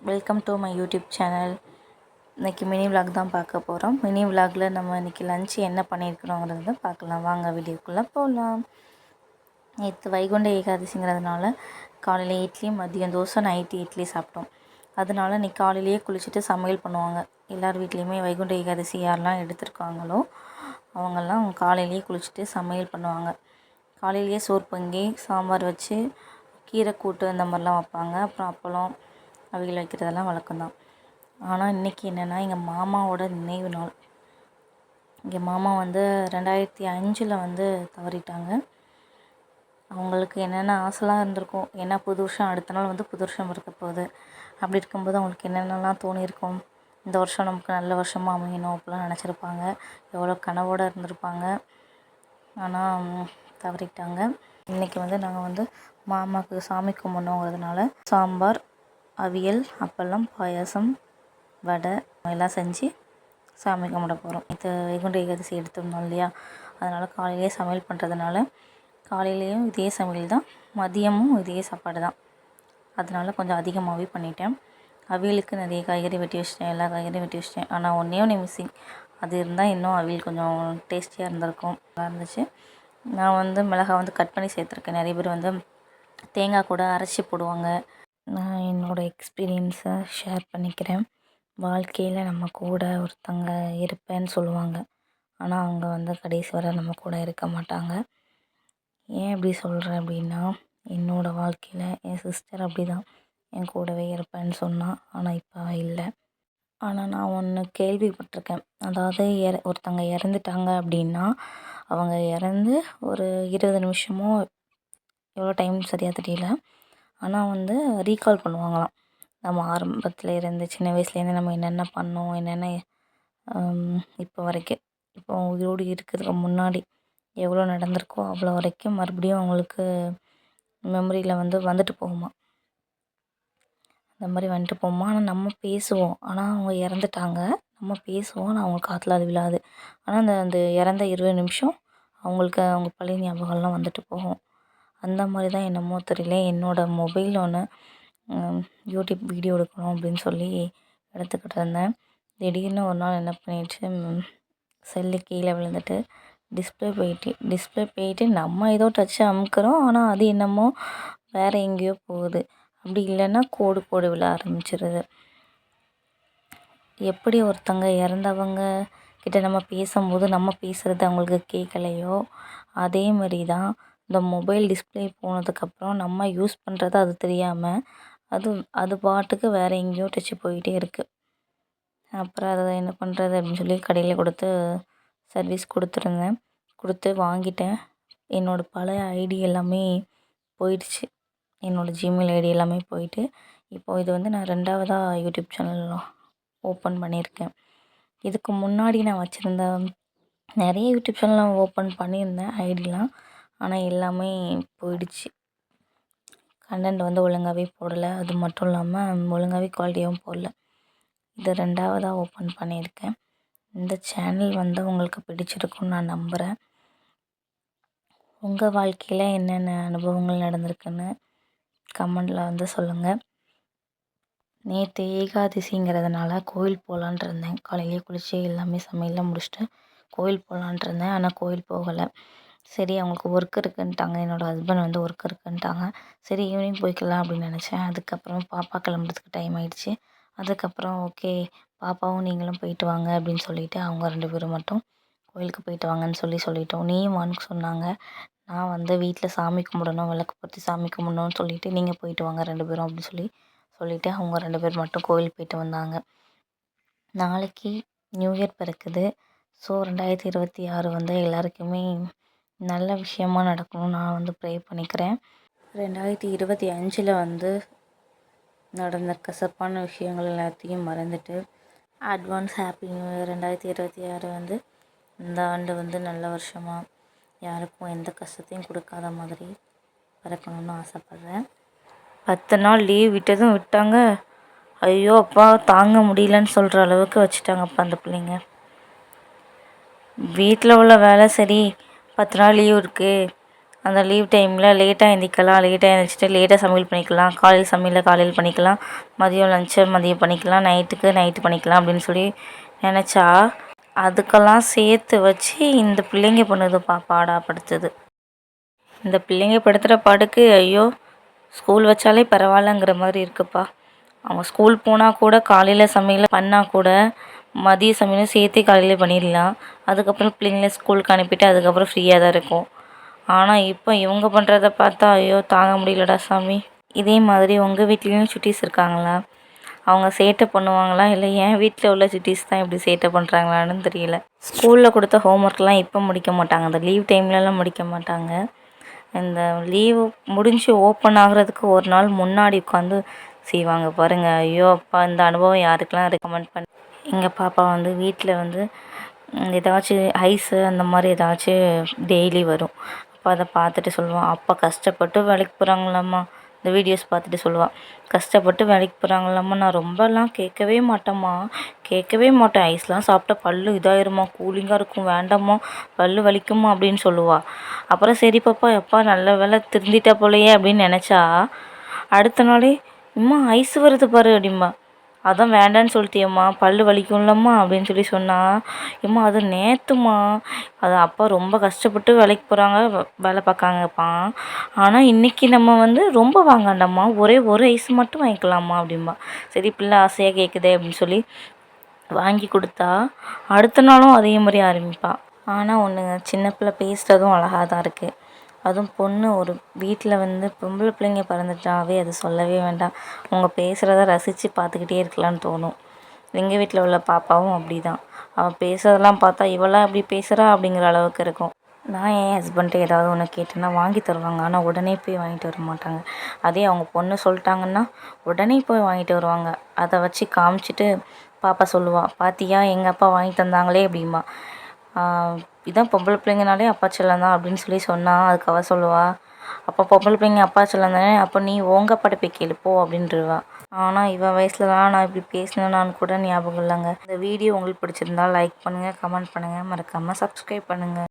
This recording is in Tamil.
Welcome to my YouTube channel. இன்றைக்கி மினி விலாக் தான் பார்க்க போகிறோம். மினி விலாகில் நம்ம இன்றைக்கி லஞ்ச் என்ன பண்ணியிருக்கிறோங்கிறத பார்க்கலாம். வாங்க வீடியோக்குள்ளே போகலாம். நேற்று வைகுண்ட ஏகாதசிங்கிறதுனால காலையில் இட்லி, மதியம் தோசை, நைட்டு இட்லி சாப்பிட்டோம். அதனால இன்றைக்கி காலையிலேயே குளிச்சுட்டு சமையல் பண்ணுவாங்க. எல்லார் வீட்லேயுமே வைகுண்ட ஏகாதசி யாரெல்லாம் எடுத்திருக்காங்களோ அவங்கெல்லாம் காலையிலேயே குளிச்சுட்டு சமையல் பண்ணுவாங்க. காலையிலேயே சோறு பொங்கி சாம்பார் வச்சு கீரை கூட்டு அந்த மாதிரிலாம் வைப்பாங்க. அப்புறம் அப்பளம் அவியல் வைக்கிறதெல்லாம் வழக்கம்தான். ஆனால் இன்றைக்கி என்னென்னா, எங்கள் மாமாவோட நினைவு நாள். எங்கள் மாமா வந்து 2005 தவறிட்டாங்க. அவங்களுக்கு என்னென்ன ஆசைலாம் இருந்திருக்கும். ஏன்னா புது வருஷம் அடுத்த நாள் புது வருஷம் இருக்க போகுது. அப்படி இருக்கும்போது அவங்களுக்கு என்னென்னலாம் தோணியிருக்கும். இந்த வருஷம் நமக்கு நல்ல வருஷமாக அமையணும் அப்படிலாம் நினச்சிருப்பாங்க. எவ்வளோ கனவோடு இருந்திருப்பாங்க. ஆனால் தவறிட்டாங்க. இன்றைக்கி நாங்கள் மாமாவுக்கு சாமி கும்பிட்ணுங்கிறதுனால சாம்பார், அவியல், அப்பளம், பாயாசம், வடை எல்லாம் செஞ்சு சாமி கும்பிட போகிறோம். இது வைகுண்ட ஏகாதசி எடுத்திருந்தோம் இல்லையா, அதனால் காலையிலேயே சமையல் பண்ணுறதுனால காலையிலேயும் இதே சமையல் தான், மதியமும் இதே சாப்பாடு தான். அதனால் கொஞ்சம் அதிகமாகவே பண்ணிட்டேன். அவியலுக்கு நிறைய காய்கறி வெட்டி வச்சிட்டேன், எல்லா காய்கறியும் வெட்டி வச்சிட்டேன். ஆனால் ஒன்றே மிஸ்ஸிங். அது இருந்தால் இன்னும் அவியல் கொஞ்சம் டேஸ்டியாக இருந்திருக்கும், நல்லா இருந்துச்சு. நான் மிளகாய் கட் பண்ணி சேர்த்துருக்கேன். நிறைய பேர் தேங்காய் கூட அரைச்சி போடுவாங்க. நான் என்னோடய எக்ஸ்பீரியன்ஸை ஷேர் பண்ணிக்கிறேன். வாழ்க்கையில் நம்ம கூட ஒருத்தங்க இருப்பேன்னு சொல்லுவாங்க. ஆனால் அவங்க கடைசி வரை நம்ம கூட இருக்க மாட்டாங்க. ஏன் இப்படி சொல்கிறேன் அப்படின்னா, என்னோடய வாழ்க்கையில் என் சிஸ்டர் அப்படி தான் என் கூடவே இருப்பேன்னு சொன்னான். ஆனால் இப்போ இல்லை. ஆனால் நான் ஒன்று கேள்விப்பட்டிருக்கேன். அதாவது ஒருத்தங்க இறந்துட்டாங்க அப்படின்னா, அவங்க இறந்து ஒரு 20 நிமிஷமோ எவ்வளோ டைம் சரியாக தெரியல, ஆனால் ரீகால் பண்ணுவாங்களாம். நம்ம ஆரம்பத்தில் இருந்து சின்ன வயசுலேருந்து நம்ம என்னென்ன பண்ணோம், என்னென்ன இப்போ வரைக்கும், இப்போ உயிரோடு இருக்கிறதுக்கு முன்னாடி எவ்வளோ நடந்திருக்கோ அவ்வளோ வரைக்கும் மறுபடியும் அவங்களுக்கு மெமரியில் வந்துட்டு போகுமா. அந்த மாதிரி வந்துட்டு போகுமா. ஆனால் நம்ம பேசுவோம். ஆனால் அவங்க இறந்துட்டாங்க. நம்ம பேசுவோம், ஆனால் அவங்க காதில் அது விழாது. ஆனால் அந்த இறந்த 20 நிமிஷம் அவங்களுக்கு அவங்க பழைய ஞாபகம்லாம் வந்துட்டு போகும். அந்த மாதிரி தான் என்னமோ தெரியல. என்னோடய மொபைல் ஒன்று யூடியூப் வீடியோ எடுக்கணும் அப்படின்னு சொல்லி எடுத்துக்கிட்டு இருந்தேன். திடீர்னு ஒரு நாள் என்ன பண்ணிடுச்சு, செல்லு கீழே விழுந்துட்டு டிஸ்பிளே போயிட்டு நம்ம ஏதோ டச்சு அமுக்கிறோம், ஆனால் அது என்னமோ வேறு எங்கேயோ போகுது. அப்படி இல்லைன்னா கோடு விழ ஆரம்பிச்சிருது. எப்படி ஒருத்தங்க இறந்தவங்க கிட்ட நம்ம பேசும்போது நம்ம பேசுகிறது அவங்களுக்கு கேட்கலையோ, அதே மாதிரி தான் இந்த மொபைல் டிஸ்பிளே போனதுக்கப்புறம் நம்ம யூஸ் பண்ணுறது அது தெரியாமல் அது பாட்டுக்கு வேறு எங்கேயோ டச்சு போயிட்டே இருக்குது. அப்புறம் அதை என்ன பண்ணுறது அப்படின்னு சொல்லி கடையில் கொடுத்து சர்வீஸ் கொடுத்து வாங்கிட்டேன். என்னோடய பழைய ஐடி எல்லாமே போயிடுச்சு. என்னோடய ஜிமெயில் ஐடி எல்லாமே போயிட்டு, இப்போது இது நான் 2வதாக யூடியூப் சேனல் ஓப்பன் பண்ணியிருக்கேன். இதுக்கு முன்னாடி நான் வச்சுருந்த நிறைய யூடியூப் சேனல் நான் ஓப்பன் பண்ணியிருந்தேன் ஐடிலாம். ஆனால் எல்லாமே போயிடுச்சு. கண்டென்ட் ஒழுங்காகவே போடலை. அது மட்டும் இல்லாமல் ஒழுங்காகவே குவாலிட்டியாகவும் போடல. இது 2வதாக ஓப்பன் பண்ணியிருக்கேன். இந்த சேனல் உங்களுக்கு பிடிச்சிருக்குன்னு நான் நம்புகிறேன். உங்கள் வாழ்க்கையில் என்னென்ன அனுபவங்கள் நடந்திருக்குன்னு கமெண்டில் சொல்லுங்கள். நேற்று ஏகாதசிங்கிறதுனால கோயில் போகலான்ட்டு இருந்தேன். காலையிலேயே குளித்து எல்லாமே சமையல்லாம் முடிச்சுட்டு கோயில் போகலான்ட்டு இருந்தேன். ஆனால் கோயில் போகலை. சரி, அவங்களுக்கு ஒர்க் இருக்குன்ட்டாங்க. என்னோடய ஹஸ்பண்ட் ஒர்க் இருக்குன்ட்டாங்க. சரி, ஈவினிங் போய்க்கலாம் அப்படின்னு நினச்சேன். அதுக்கப்புறம் பாப்பா கிளம்புறதுக்கு டைம் ஆகிடுச்சு. அதுக்கப்புறம் ஓகே, பாப்பாவும் நீங்களும் போயிட்டு வாங்க அப்படின்னு சொல்லிவிட்டு அவங்க 2 பேரும் மட்டும் கோயிலுக்கு போயிட்டு வாங்கன்னு சொல்லிட்டோம். நீயும் வான்னு சொன்னாங்க. நான் வீட்டில் சாமி கும்பிடணும், விளக்கு பற்றி சாமி கும்பிடணும்னு சொல்லிவிட்டு நீங்கள் போயிட்டு வாங்க 2 பேரும் அப்படின்னு சொல்லிவிட்டு அவங்க 2 பேர் மட்டும் கோயில் போயிட்டு வந்தாங்க. நாளைக்கு நியூ இயர் பிறக்குது. ஸோ 2026 எல்லாருக்குமே நல்ல விஷயமா நடக்கணும்னு நான் ப்ரே பண்ணிக்கிறேன். 2025 நடந்த கசப்பான விஷயங்கள் எல்லாத்தையும் மறந்துட்டு அட்வான்ஸ் ஹாப்பி நியூ இயர். 2026 இந்த ஆண்டு நல்ல வருஷமாக யாருக்கும் எந்த கஷ்டத்தையும் கொடுக்காத மாதிரி பிறக்கணும்னு ஆசைப்பட்றேன். 10 நாள் லீவ் விட்டாங்க. ஐயோ அப்பா தாங்க முடியலன்னு சொல்கிற அளவுக்கு வச்சுட்டாங்கப்பா அந்த பிள்ளைங்க. வீட்டில் உள்ள வேலை சரி, 10 நாள் லீவ் இருக்குது, அந்த லீவ் டைமில் லேட்டாக எழுந்திரிக்கலாம், லேட்டாக எழுந்திரிச்சிட்டு லேட்டாக சமையல் பண்ணிக்கலாம். காலையில் சமையலை காலையில் பண்ணிக்கலாம், மதியம் லஞ்சை மதியம் பண்ணிக்கலாம், நைட்டுக்கு நைட்டு பண்ணிக்கலாம் அப்படின்னு சொல்லி நினச்சா அதுக்கெல்லாம் சேர்த்து வச்சு இந்த பிள்ளைங்க பண்ணுதுப்பா பாடாப்படுத்துது. இந்த பிள்ளைங்க படுத்துகிற பாடுக்கு ஐயோ ஸ்கூல் வச்சாலே பரவாயில்லங்கிற மாதிரி இருக்குப்பா. அவங்க ஸ்கூல் போனால் கூட காலையில் சமையல் பண்ணால் கூட மதிய சமையலும் சேர்த்தே காலையில் பண்ணிடலாம். அதுக்கப்புறம் பிள்ளைங்கள ஸ்கூலுக்கு அனுப்பிட்டு அதுக்கப்புறம் ஃப்ரீயாக தான் இருக்கும். ஆனால் இப்போ இவங்க பண்ணுறத பார்த்தா ஐயோ தாங்க முடியலடா சாமி. இதே மாதிரி உங்கள் வீட்லேயும் சுட்டீஸ் இருக்காங்களா? அவங்க சேட்டை பண்ணுவாங்களா, இல்லை என் வீட்டில் உள்ள சுட்டீஸ் தான் இப்படி சேட்டை பண்ணுறாங்களான்னு தெரியல. ஸ்கூலில் கொடுத்த ஹோம்ஒர்க்லாம் இப்போ முடிக்க மாட்டாங்க, அந்த லீவ் டைம்லலாம் முடிக்க மாட்டாங்க. இந்த லீவு முடிஞ்சு ஓப்பன் ஆகுறதுக்கு ஒரு நாள் முன்னாடி உட்காந்து செய்வாங்க பாருங்கள். ஐயோ அப்பா, இந்த அனுபவம் யாருக்கெல்லாம் ரெக்கமெண்ட் பண்ணி. எங்கள் பாப்பா வந்து வீட்டில் வந்து ஏதாச்சும் ஐஸு அந்த மாதிரி ஏதாச்சும் டெய்லி வரும். அப்போ அதை பார்த்துட்டு சொல்லுவான், அப்பா கஷ்டப்பட்டு வேலைக்கு போகிறாங்களாம்மா. இந்த வீடியோஸ் பார்த்துட்டு சொல்லுவாள், கஷ்டப்பட்டு வேலைக்கு போகிறாங்களாம்மா, நான் ரொம்பலாம் கேட்கவே மாட்டேன். ஐஸ்லாம் சாப்பிட்டா பல்லு இதாயிருமா, கூலிங்காக இருக்கும், வேண்டாம்மா பல்லு வலிக்குமா அப்படின்னு சொல்லுவாள். அப்புறம் சரி பாப்பா எப்பா நல்ல வேலை திருந்திட்டா போலையே அப்படின்னு நினச்சா அடுத்த நாளே இம்மா ஐஸ் வருது பாரு அப்படிம்பா. அதான் வேண்டான்னு சொல்லிட்டியம்மா, பல்லு வலிக்கும்லம்மா அப்படின்னு சொல்லி சொன்னால், இம்மா அது நேற்றுமா, அது அப்பா ரொம்ப கஷ்டப்பட்டு வேலைக்கு போகிறாங்க, வேலை பார்க்காங்கப்பா, ஆனால் இன்றைக்கி நம்ம வந்து ரொம்ப வாங்காண்டாம்மா, ஒரே ஒரு ஐஸ் மட்டும் வாங்கிக்கலாமா அப்படிம்பா. சரி பிள்ளை ஆசையாக கேட்குதே அப்படின்னு சொல்லி வாங்கி கொடுத்தா அடுத்த நாளும் அதே மாதிரி ஆரம்பிப்பாள். ஆனால் ஒன்றுங்க, சின்ன பிள்ளை பேசுகிறதும் அழகாக தான் இருக்குது. அதுவும் பொண்ணு ஒரு வீட்டில் வந்து பொம்பளை பிள்ளைங்க பிறந்துட்டாவே அது சொல்லவே வேண்டாம். அவங்க பேசுகிறத ரசித்து பார்த்துக்கிட்டே இருக்கலான்னு தோணும். எங்கள் வீட்டில் உள்ள பாப்பாவும் அப்படி தான். அவள் பேசுகிறதெல்லாம் பார்த்தா இவளாம் அப்படி பேசுகிறா அப்படிங்கிற அளவுக்கு இருக்கும். நான் என் ஹஸ்பண்ட்டை ஏதாவது ஒன்று கேட்டேன்னா வாங்கி தருவாங்க, ஆனால் உடனே போய் வாங்கிட்டு வர மாட்டாங்க. அதே அவங்க பொண்ணு சொல்லிட்டாங்கன்னா உடனே போய் வாங்கிட்டு வருவாங்க. அதை வச்சு காமிச்சிட்டு பாப்பா சொல்லுவாள், பாத்தியா எங்கள் அப்பா வாங்கி தந்தாங்களே அப்படிம்பா. இதான் பொம்பளை பிள்ளைங்கனாலே அப்பா செல்லம் தான் அப்படின்னு சொல்லி சொன்னால் அதுக்கு அவள் சொல்லுவாள், அப்போ பொம்பளை பிள்ளைங்க அப்பா செல்லம் தானே, அப்போ நீ உங்க அப்பாட்ட போய் கேளுப்போ அப்படின்றவா. ஆனால் இவன் வயசுலலாம் நான் இப்படி பேசினேனான்னு கூட ஞாபகம் இல்லைங்க. இந்த வீடியோ உங்களுக்கு பிடிச்சிருந்தா லைக் பண்ணுங்கள், கமெண்ட் பண்ணுங்கள், மறக்காமல் சப்ஸ்கிரைப் பண்ணுங்கள்.